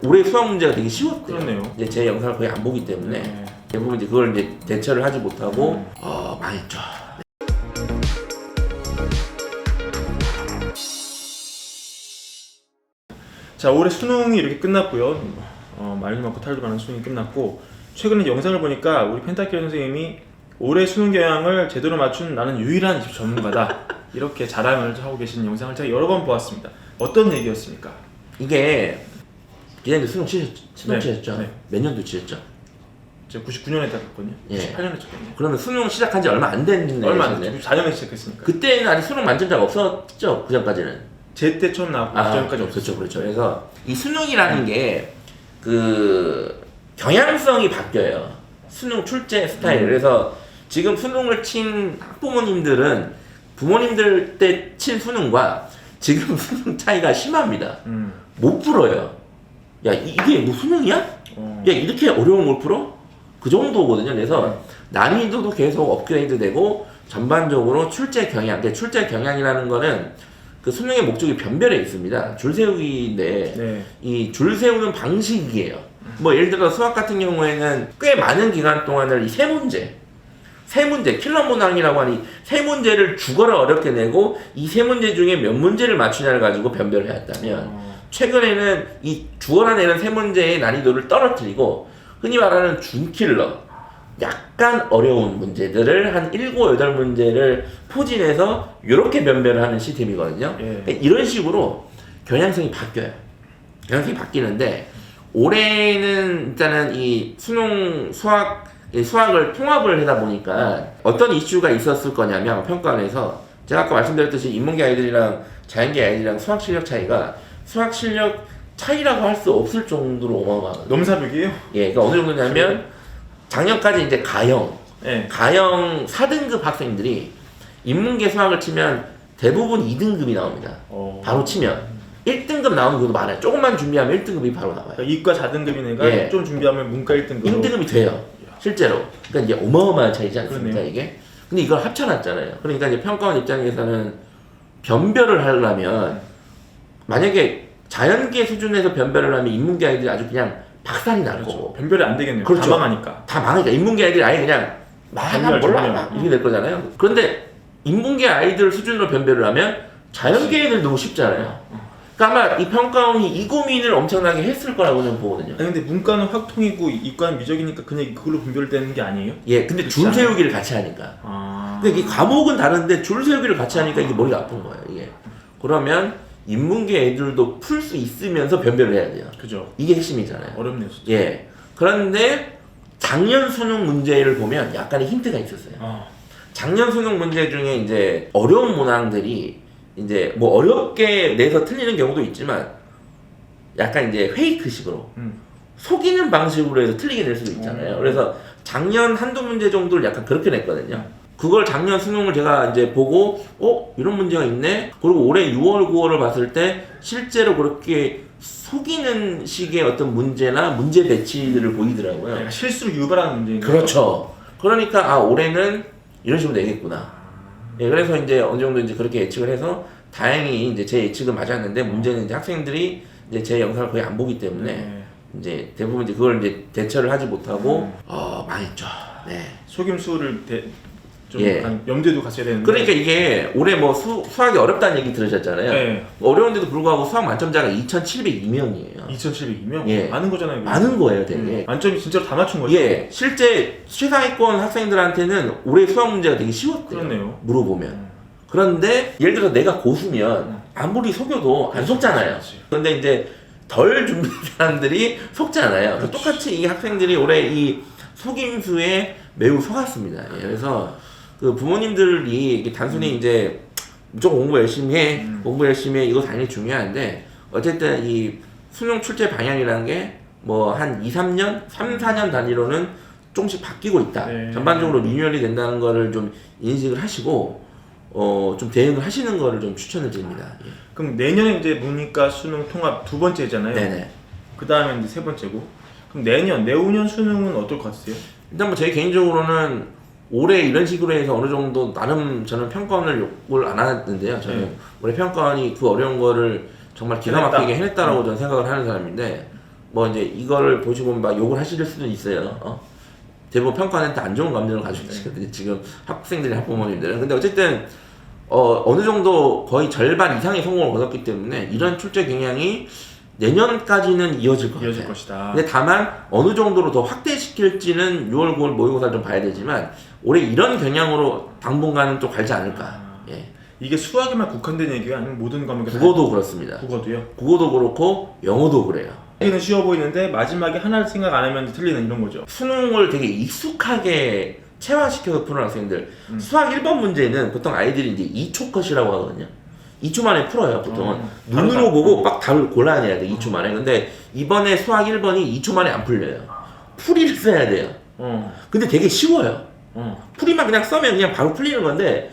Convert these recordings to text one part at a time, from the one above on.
올해 수학 문제가 되게 쉬웠대요. 그렇네요. 이제 제 영상을 거의 안 보기 때문에 대부분 이제 그걸 이제 대처를 하지 못하고 망했죠. 자, 올해 수능이 이렇게 끝났고요. 말도 많고 탈도 많은 수능이 끝났고, 최근에 영상을 보니까 우리 펜타키 선생님이 올해 수능 경향을 제대로 맞춘 나는 유일한 전문가다 이렇게 자랑을 하고 계신 영상을 제가 여러 번 보았습니다. 어떤 얘기였습니까? 이게 기자님들 수능 네. 치셨죠? 네. 몇 년도 치셨죠? 제가 99년에 땄거든요. 예. 98년에 쳤거든요. 그러면 수능 시작한 지 얼마 안 됐네. 얼마 안 됐죠. 4년에 시작했으니까. 그때는 아직 수능 만점자가 없었죠? 그 전까지는. 제 때 처음 나왔고 그 전까지 그렇죠, 없었죠. 그렇죠. 그래서 이 수능이라는 게 그 경향성이 바뀌어요. 수능 출제 스타일. 그래서 지금 수능을 친 학부모님들은 부모님들 때 친 수능과 지금 수능 차이가 심합니다. 못 풀어요. 야, 이게 뭐 수능이야? 야, 이렇게 어려운 걸 풀어? 그 정도거든요. 그래서 난이도도 계속 업그레이드 되고 전반적으로 출제 경향, 출제 경향이라는 거는 그 수능의 목적이 변별에 있습니다. 줄 세우기인데 네. 이 줄 세우는 방식이에요. 뭐 예를 들어 수학 같은 경우에는 꽤 많은 기간 동안을 이 세 문제 킬러 문항이라고 하니 세 문제를 죽어라 어렵게 내고 이 세 문제 중에 몇 문제를 맞추냐를 가지고 변별을 해왔다면 최근에는 이 죽어라 내는 세 문제의 난이도를 떨어뜨리고 흔히 말하는 준킬러 약간 어려운 문제들을 한 7, 8문제를 포진해서 이렇게 변별을 하는 시스템이거든요. 예. 이런 식으로 경향성이 바뀌어요. 경향성이 바뀌는데 올해는 일단은 이 수학을 통합을 하다 보니까 어떤 이슈가 있었을 거냐면 평가원에서 제가 아까 말씀드렸듯이 인문계 아이들이랑 자연계 아이들이랑 수학 실력 차이라고 할 수 없을 정도로 어마어마하거든요. 넘사벽이에요? 예, 그러니까 어느 정도냐면 작년까지 이제 가형 4등급 학생들이 인문계 수학을 치면 대부분 2등급이 나옵니다. 바로 치면 1등급 나오는 경우도 많아요. 조금만 준비하면 1등급이 바로 나와요. 그러니까 이과 4등급인 애가 좀 준비하면 문과 1등급 1등급이 돼요. 실제로. 그러니까 이제 어마어마한 차이지 않습니까? 그러네요. 이게? 근데 이걸 합쳐놨잖아요. 그러니까 이제 평가원 입장에서는 변별을 하려면 만약에 자연계 수준에서 변별을 하면 인문계 아이들이 아주 그냥 박살이 날 거고. 변별이 안 되겠네요. 그렇죠. 다 망하니까. 다 망하니까 인문계 아이들이 아예 그냥 몰라 이렇게 될 거잖아요. 그런데 인문계 아이들 수준으로 변별을 하면 자연계 애들 너무 쉽잖아요. 그러니까 아마 이 평가원이 이 고민을 엄청나게 했을 거라고 저는 보거든요. 아니 근데 문과는 확통이고 이과는 미적이니까 그냥 그걸로 분별되는 게 아니에요? 예, 근데 줄 세우기를 같이 하니까. 근데 이 과목은 다른데 줄 세우기를 같이 하니까 이게 머리가 아픈 거예요. 이게. 그러면 인문계 애들도 풀 수 있으면서 변별을 해야 돼요. 그죠. 이게 핵심이잖아요. 어렵네요, 진짜. 예. 그런데 작년 수능 문제를 보면 약간의 힌트가 있었어요. 작년 수능 문제 중에 이제 어려운 문항들이 이제 뭐 어렵게 내서 틀리는 경우도 있지만 약간 이제 페이크식으로 속이는 방식으로 해서 틀리게 될 수도 있잖아요. 그래서 작년 한두 문제 정도를 약간 그렇게 냈거든요. 그걸 작년 수능을 제가 이제 보고 이런 문제가 있네. 그리고 올해 6월 9월을 봤을 때 실제로 그렇게 속이는 식의 어떤 문제나 문제 배치들을 보이더라고요. 그러니까 실수를 유발하는 문제인 거죠. 그렇죠. 그러니까 올해는 이런 식으로 내겠구나. 예, 그래서 이제 어느 정도 이제 그렇게 예측을 해서 다행히 이제 제 예측은 맞았는데 문제는 이제 학생들이 이제 제 영상을 거의 안 보기 때문에 이제 대부분 이제 그걸 이제 대처를 하지 못하고 망했죠. 네. 속임수를 좀 예. 염두에도 갔어야 되는데. 그러니까 이게 올해 뭐 수학이 어렵다는 얘기 들으셨잖아요. 네. 어려운데도 불구하고 수학 만점자가 2,702명이에요. 2,702명? 예. 많은 거잖아요. 많은 거예요, 되게. 만점이 진짜로 다 맞춘 거죠? 예, 실제 최상위권 학생들한테는 올해 수학 문제가 되게 쉬웠대요. 그렇네요. 물어보면. 그런데 예를 들어 내가 고수면 아무리 속여도 안 속잖아요. 그렇지. 근데 이제 덜 준비한 사람들이 속잖아요. 그렇지. 똑같이 이 학생들이 올해 이 속임수에 매우 속았습니다. 예, 그래서 그 부모님들이 이게 단순히 이제 무조건 공부 열심히 해, 공부 열심히 해, 이거 당연히 중요한데 어쨌든 이 수능 출제 방향이라는 게 뭐 한 3, 4년 단위로는 조금씩 바뀌고 있다. 네. 전반적으로 리뉴얼이 된다는 거를 좀 인식을 하시고 좀 대응을 하시는 거를 좀 추천을 드립니다. 예. 그럼 내년에 이제 문이과 수능 통합 두 번째잖아요. 네네. 그 다음에 이제 세 번째고. 그럼 내후년 수능은 어떨 것 같으세요? 일단 뭐 제 개인적으로는 올해 이런 식으로 해서 어느 정도 나름 저는 평가원을 욕을 안 하는데요. 저는 올해 평가원이 그 어려운 거를 정말 기가 막히게 해냈다라고 저는 생각을 하는 사람인데 뭐 이제 이걸 보시고 막 욕을 하실 수도 있어요. 대부분 평가한테 안 좋은 감정을 가지고 계시거든요. 지금 학생들이 학부모님들은. 근데 어쨌든 어느 정도 거의 절반 이상의 성공을 거뒀기 때문에 이런 출제 경향이 내년까지는 이어질 것 같아요. 것이다. 근데 다만 어느 정도로 더 확대시킬지는 6월, 9월 모의고사를 좀 봐야 되지만 올해 이런 경향으로 당분간은 또 갈지 않을까. 예. 이게 수학에만 국한된 얘기가 아니면 모든 과목에 국어도 그렇습니다. 국어도요? 국어도 그렇고 영어도 그래요. 여기는 쉬워 보이는데 마지막에 하나를 생각 안 하면 틀리는 이런 거죠. 수능을 되게 익숙하게 체화시켜서 푸는 학생들. 수학 1번 문제는 보통 아이들이 이제 2초 컷이라고 하거든요. 2초 만에 풀어요, 보통은. 눈으로 보고 막 답을 골라내야 돼, 2초 만에. 근데 이번에 수학 1번이 2초 만에 안 풀려요. 풀이를 써야 돼요. 근데 되게 쉬워요. 풀이만 그냥 써면 그냥 바로 풀리는 건데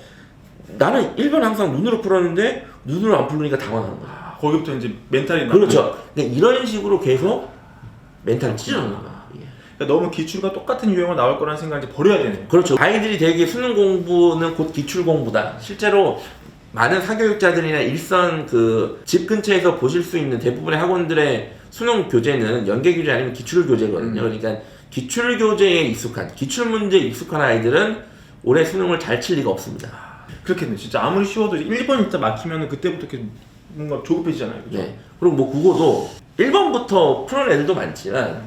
나는 1번 항상 눈으로 풀었는데 눈으로 안 풀리니까 당황하는 거야. 거기부터 이제 멘탈이 그렇죠. 그러니까 이런 식으로 계속 멘탈을 찢어놓는 거야. 그러니까 너무 기출과 똑같은 유형으로 나올 거라는 생각을 이제 버려야 되네요. 그렇죠. 아이들이 되게 수능 공부는 곧 기출 공부다. 실제로 많은 사교육자들이나 일선 그 집 근처에서 보실 수 있는 대부분의 학원들의 수능 교재는 연계 교재 아니면 기출 교재거든요. 그러니까 기출 교재에 익숙한, 기출 문제에 익숙한 아이들은 올해 수능을 잘 칠 리가 없습니다. 그렇겠네. 진짜 아무리 쉬워도 1번 진짜 막히면 그때부터 이렇게 뭔가 조급해지잖아요. 그렇죠? 네. 그리고 뭐 국어도 1번부터 푸는 애들도 많지만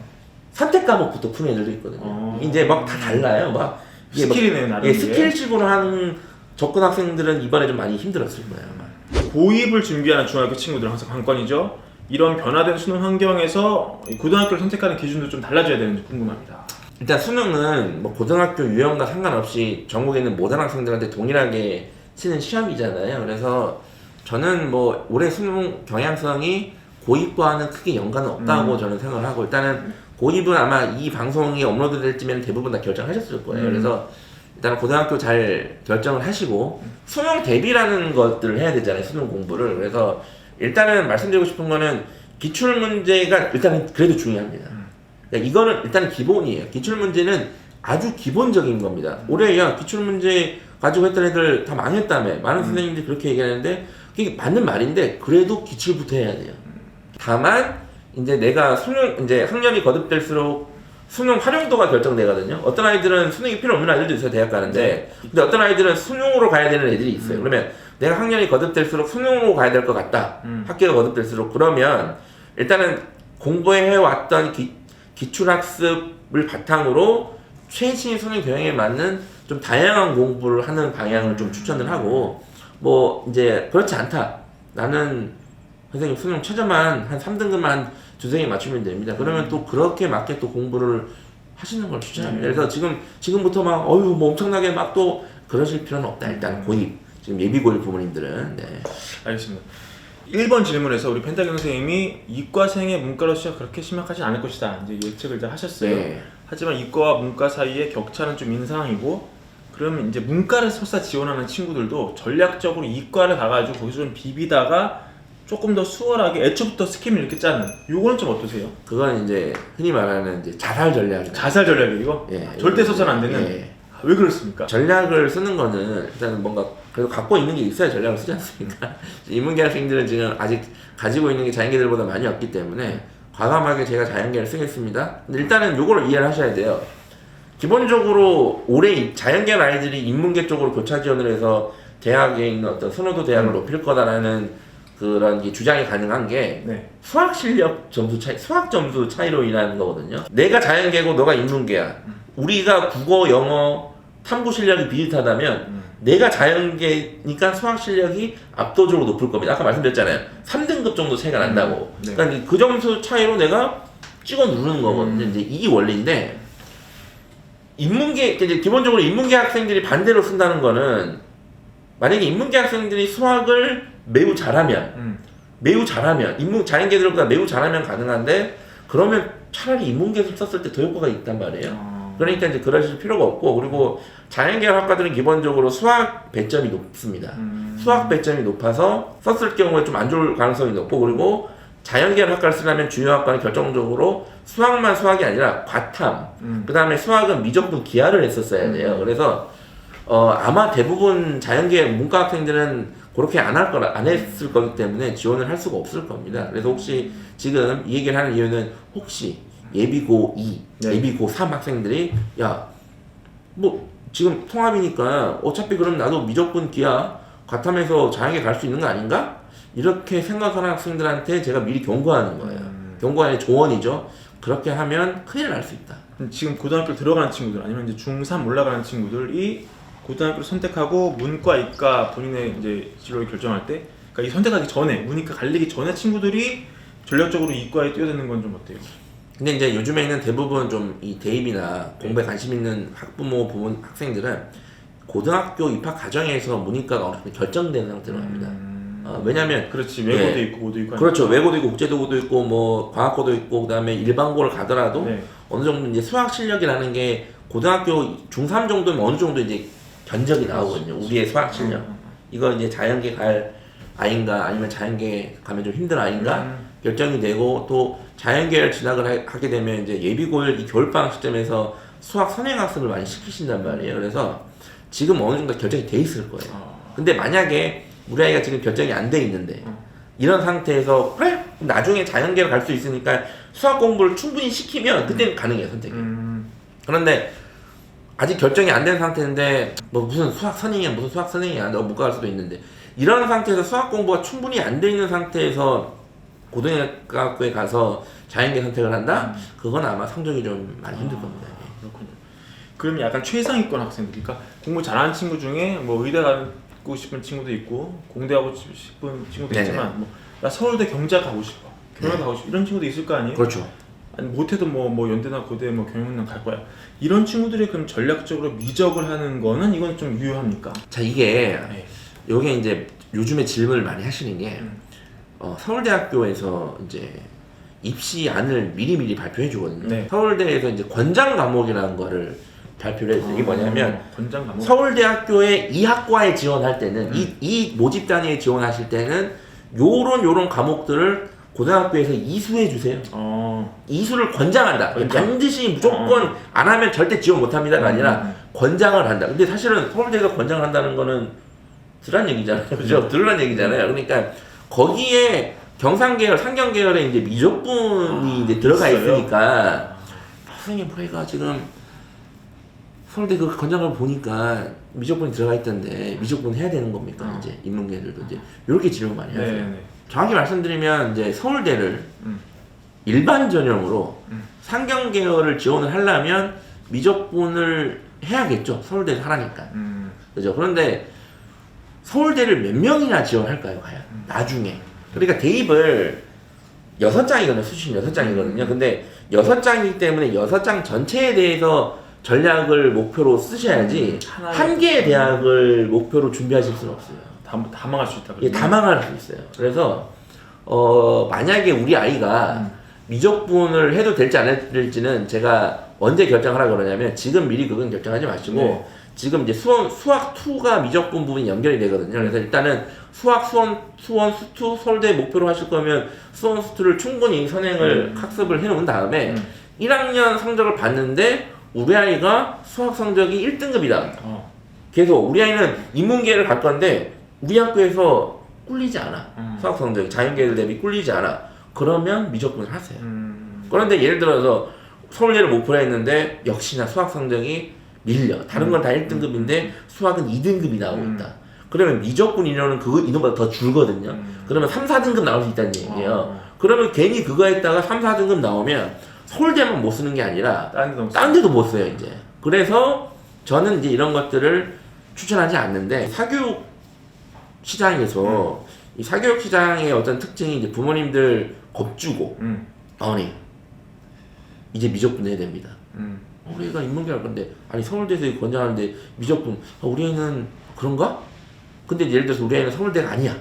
선택 과목부터 푸는 애들도 있거든요. 이제 막 다 달라요. 막 이게 스킬이네요, 나름. 예, 스킬식으로 하는 접근 학생들은 이번에 좀 많이 힘들었을 거예요. 아마. 고입을 준비하는 중학교 친구들은 항상 관건이죠. 이런 변화된 수능 환경에서 고등학교를 선택하는 기준도 좀 달라져야 되는지 궁금합니다. 일단 수능은 뭐 고등학교 유형과 상관없이 전국에 있는 모든 학생들한테 동일하게 치는 시험이잖아요. 그래서 저는 뭐 올해 수능 경향성이 고입과는 크게 연관은 없다고 저는 생각을 하고, 일단은 고입은 아마 이 방송이 업로드 될 쯤에는 대부분 다 결정하셨을 거예요. 그래서 일단 고등학교 잘 결정을 하시고 수능 대비라는 것들을 해야 되잖아요. 수능 공부를. 그래서 일단은 말씀드리고 싶은 거는 기출 문제가 일단은 그래도 중요합니다. 그러니까 이거는 일단 기본이에요. 기출 문제는 아주 기본적인 겁니다. 올해 야 기출 문제 가지고 했던 애들 다 망했다며. 많은 선생님들이 그렇게 얘기하는데 그게 맞는 말인데 그래도 기출부터 해야 돼요. 다만 이제 내가 수능 이제 학년이 거듭될수록 수능 활용도가 결정되거든요. 어떤 아이들은 수능이 필요 없는 아이들도 있어요, 대학 가는데. 근데 어떤 아이들은 수능으로 가야 되는 애들이 있어요. 그러면 내가 학년이 거듭될수록 수능으로 가야 될 것 같다. 학기가 거듭될수록. 그러면 일단은 공부해왔던 기출학습을 바탕으로 최신 수능 경향에 맞는 좀 다양한 공부를 하는 방향을 좀 추천을 하고, 뭐 이제 그렇지 않다. 나는 선생님 수능 최저만 한 3등급만 두세 개 맞추면 됩니다. 그러면 또 그렇게 맞게 또 공부를 하시는 걸 추천합니다. 그래서 지금부터 막 뭐 엄청나게 막 또 그러실 필요는 없다. 일단 고입, 지금 예비 고입 부모님들은. 네. 알겠습니다. 1번 질문에서 우리 펜타기 선생님이 이과생의 문과로 시작 그렇게 심각하지 않을 것이다. 이제 예측을 이제 하셨어요. 네. 하지만 이과와 문과 사이의 격차는 좀 있는 상황이고, 그러면 이제 문과를 설사 지원하는 친구들도 전략적으로 이과를 가가지고 거기서 좀 비비다가 조금 더 수월하게 애초부터 스킬을 이렇게 짜는, 요거는 좀 어떠세요? 그건 이제 흔히 말하는 이제 자살 전략. 자살 전략이 이거? 예, 절대 써서는 안 되는. 예. 왜 그렇습니까? 전략을 쓰는 거는 일단 뭔가 그래도 갖고 있는 게 있어야 전략을 쓰지 않습니까? 인문계 학생들은 지금 아직 가지고 있는 게 자연계들보다 많이 없기 때문에 과감하게 제가 자연계를 쓰겠습니다. 근데 일단은 요거를 이해를 하셔야 돼요. 기본적으로 올해 자연계 아이들이 인문계 쪽으로 교차 지원을 해서 대학에 있는 어떤 선호도 대학을 높일 거다라는 그런 게 주장이 가능한 게 수학 실력 점수 차이, 수학 점수 차이로 인한 거거든요. 내가 자연계고 너가 인문계야. 우리가 국어, 영어, 탐구 실력이 비슷하다면 내가 자연계니까 수학 실력이 압도적으로 높을 겁니다. 아까 말씀드렸잖아요. 3등급 정도 차이가 난다고. 그러니까 그 점수 차이로 내가 찍어 누르는 거거든요. 이제 이 원리인데, 인문계, 이제 기본적으로 인문계 학생들이 반대로 쓴다는 거는, 만약에 인문계 학생들이 수학을 매우 잘하면 자연계들보다 매우 잘하면 가능한데, 그러면 차라리 인문계에서 썼을 때 더 효과가 있단 말이에요. 그러니까 이제 그러실 필요가 없고, 그리고 자연계열 학과들은 기본적으로 수학 배점이 높습니다. 수학 배점이 높아서 썼을 경우에 좀 안 좋을 가능성이 높고, 그리고 자연계열 학과를 쓰려면 주요 학과는 결정적으로 수학만 수학이 아니라 과탐, 그 다음에 수학은 미적분 기하를 했었어야 돼요. 그래서 아마 대부분 자연계 문과 학생들은 그렇게 안 했을 거기 때문에 지원을 할 수가 없을 겁니다. 그래서 혹시 지금 이 얘기를 하는 이유는 혹시 예비고 2, 네. 예비고 3 학생들이 야, 뭐 지금 통합이니까 어차피 그럼 나도 미적분 기하 과탐에서 자연계 갈 수 있는 거 아닌가? 이렇게 생각하는 학생들한테 제가 미리 경고하는 거예요. 경고하는 조언이죠. 그렇게 하면 큰일 날 수 있다. 지금 고등학교 들어가는 친구들 아니면 이제 중3 올라가는 친구들이 고등학교를 선택하고 문과, 이과 본인의 이제 진로를 결정할 때, 그러니까 이 선택하기 전에 문이과 갈리기 전에 친구들이 전략적으로 이과에 뛰어드는 건 좀 어때요? 근데 이제 요즘에는 대부분 좀 이 대입이나 공부에 관심 있는 학부모 부모 학생들은 고등학교 입학 과정에서 문이과가 어느 정도 결정된 상태로 합니다. 왜냐면 그렇지, 외고도 예, 있고 모도 있고 그렇죠. 외고도 있고 국제도도 있고 뭐 과학고도 있고 그다음에 일반고를 가더라도 네. 어느 정도 이제 수학 실력이라는 게 고등학교 중3 정도면 어느 정도 이제 견적이 나오거든요. 우리의 수학 실력. 이거 이제 자연계 갈 아이인가 아니면 자연계 가면 좀 힘든 아이인가 결정이 되고 또 자연계를 진학을 하게 되면 이제 예비고일 이 겨울방학 시점에서 수학 선행학습을 많이 시키신단 말이에요. 그래서 지금 어느 정도 결정이 돼 있을 거예요. 근데 만약에 우리 아이가 지금 결정이 안 돼 있는데 이런 상태에서 그래 나중에 자연계를 갈 수 있으니까 수학 공부를 충분히 시키면 그때는 가능해요 선택이. 그런데 아직 결정이 안 된 상태인데 뭐 무슨 수학 선행이야 너 못 갈 수도 있는데 이런 상태에서 수학 공부가 충분히 안 돼 있는 상태에서 고등학교에 가서 자연계 선택을 한다? 그건 아마 성적이 좀 많이 힘들 겁니다. 그렇군요. 그러면 약간 최상위권 학생들, 그러니까 공부 잘하는 친구 중에 뭐 의대 가고 싶은 친구도 있고 공대 가고 싶은 친구도 네네. 있지만 뭐 나 서울대 경자 가고 싶어, 경영 네. 가고 싶어 이런 친구도 있을 거 아니에요? 그렇죠. 아니 못해도 뭐 연대나 고대 뭐 경영만 갈 거야. 이런 친구들이 그럼 전략적으로 미적을 하는 거는 이건 좀 유효합니까? 자 이게 네. 요게 이제 요즘에 질문을 많이 하시는 게 서울대학교에서 이제 입시안을 미리미리 발표해 주거든요. 네. 서울대에서 이제 권장 과목이라는 거를 발표를 했어요. 이게 뭐냐면 권장 과목. 서울대학교에 이 학과에 지원할 때는 이 모집 단위에 지원하실 때는 요런 과목들을 고등학교에서 이수해 주세요. 이수를 권장한다. 권장. 반드시 무조건 안 하면 절대 지원 못 합니다가 아니라 권장을 한다. 근데 사실은 서울대에서 권장을 한다는 거는 들으란 얘기잖아요. 그죠? 들으란 얘기잖아요. 그러니까 거기에 경상계열, 상경계열에 이제 미적분이 이제 들어가 있어요? 있으니까 선생님 저희가 지금 서울대 그 권장을 보니까 미적분이 들어가 있던데 미적분 해야 되는 겁니까? 이제 인문계들도 이제 이렇게 질문 많이 하세요. 네. 정확히 말씀드리면 이제 서울대를 일반 전형으로 상경계열을 지원을 하려면 미적분을 해야겠죠. 서울대에서 하라니까. 그죠? 그런데 서울대를 몇 명이나 지원할까요? 과연? 나중에. 그러니까 대입을 6장이거든요. 수시 6장이거든요. 근데 6장이기 때문에 6장 전체에 대해서 전략을 목표로 쓰셔야지 한 개의 대학을 목표로 준비하실 수는 없어요. 다 망할 수 있다. 예, 다 망할 수 있어요. 그래서 만약에 우리 아이가 미적분을 해도 될지 안 될지는 제가 언제 결정하라 그러냐면 지금 미리 그건 결정하지 마시고 네. 지금 이제 수학 2가 미적분 부분이 연결이 되거든요. 그래서 일단은 수학 수원 수투 서울대 목표로 하실 거면 수원 수투를 충분히 선행을 학습을 해놓은 다음에 1학년 성적을 봤는데 우리 아이가 수학 성적이 1등급이다. 계속 우리 아이는 인문계를 갈 건데 우리 학교에서 꿀리지 않아. 수학 성적이 자연계를 대비 꿀리지 않아. 그러면 미적분을 하세요. 그런데 예를 들어서 서울대를 목표로 했는데 역시나 수학 성적이 밀려. 다른 건 다 1등급인데 수학은 2등급이 나오고 있다. 그러면 미적분 인원은 그 인원보다 더 줄거든요. 그러면 3, 4등급 나올 수 있다는 얘기예요. 그러면 괜히 그거 했다가 3, 4등급 나오면 서울대만 못 쓰는 게 아니라 다른 데도 못 써요 이제. 그래서 저는 이제 이런 것들을 추천하지 않는데 사교육 시장에서 이 사교육 시장의 어떤 특징이 이제 부모님들 겁주고 어머니 이제 미적분 해야 됩니다. 우리가 인문계 할 건데 아니 서울대에서 권장하는데 미적분 우리 애는 그런가? 근데 예를 들어서 우리 애는 서울대가 아니야.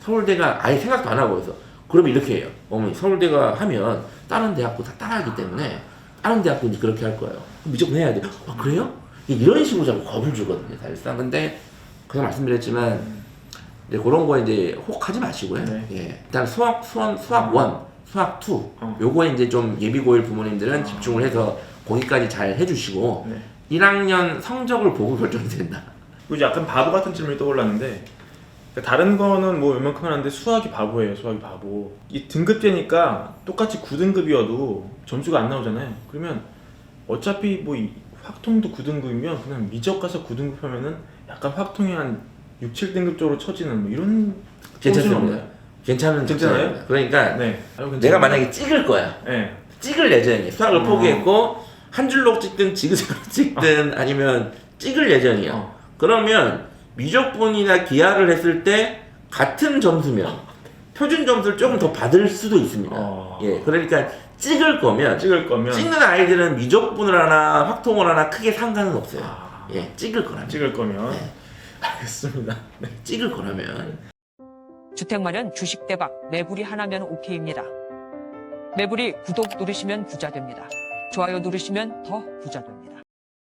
서울대가 아예 생각도 안 하고 있어. 그러면 이렇게 해요. 어머니 서울대가 하면 다른 대학도 다 따라하기 때문에 다른 대학도 이제 그렇게 할 거예요. 무조건 해야 돼. 아 그래요? 이런 식으로 자꾸 겁을 주거든요 사실상. 근데 그냥 말씀드렸지만 이제 그런 거 이제 혹하지 마시고요. 네. 예. 일단 수학 1, 수학 2 요거에 이제 좀 예비고일 부모님들은 집중을 해서 거기까지 잘 해주시고 1학년 성적을 보고 결정이 된다. 그리고 약간 바보 같은 질문이 떠올랐는데 그러니까 다른 거는 뭐 웬만큼 하는데 수학이 바보예요. 수학이 바보. 이 등급제니까 똑같이 9등급이어도 점수가 안 나오잖아요. 그러면 어차피 뭐 이 확통도 9등급이면 그냥 미적 가서 9등급 하면은 약간 확통이 한 6, 7등급 쪽으로 처지는 뭐 이런 괜찮습니다. 괜찮은 괜찮아요? 작전입니다. 그러니까 네. 아유, 괜찮아요. 내가 만약에 찍을 거야. 네. 찍을 예정이야. 수학을 포기했고 한 줄로 찍든 지그재그로 찍든 아니면 찍을 예정이야. 그러면 미적분이나 기하를 했을 때 같은 점수면 표준 점수를 조금 더 받을 수도 있습니다. 예, 그러니까 찍을 거면 찍는 아이들은 미적분을 하나 확통을 하나 크게 상관은 없어요. 예, 찍을 거라면. 네. 알겠습니다. 네. 찍을 거라면. 주택 마련 주식 대박 매불이 하나면 오케이입니다. 매불이 구독 누르시면 부자 됩니다. 좋아요 누르시면 더 부자 됩니다.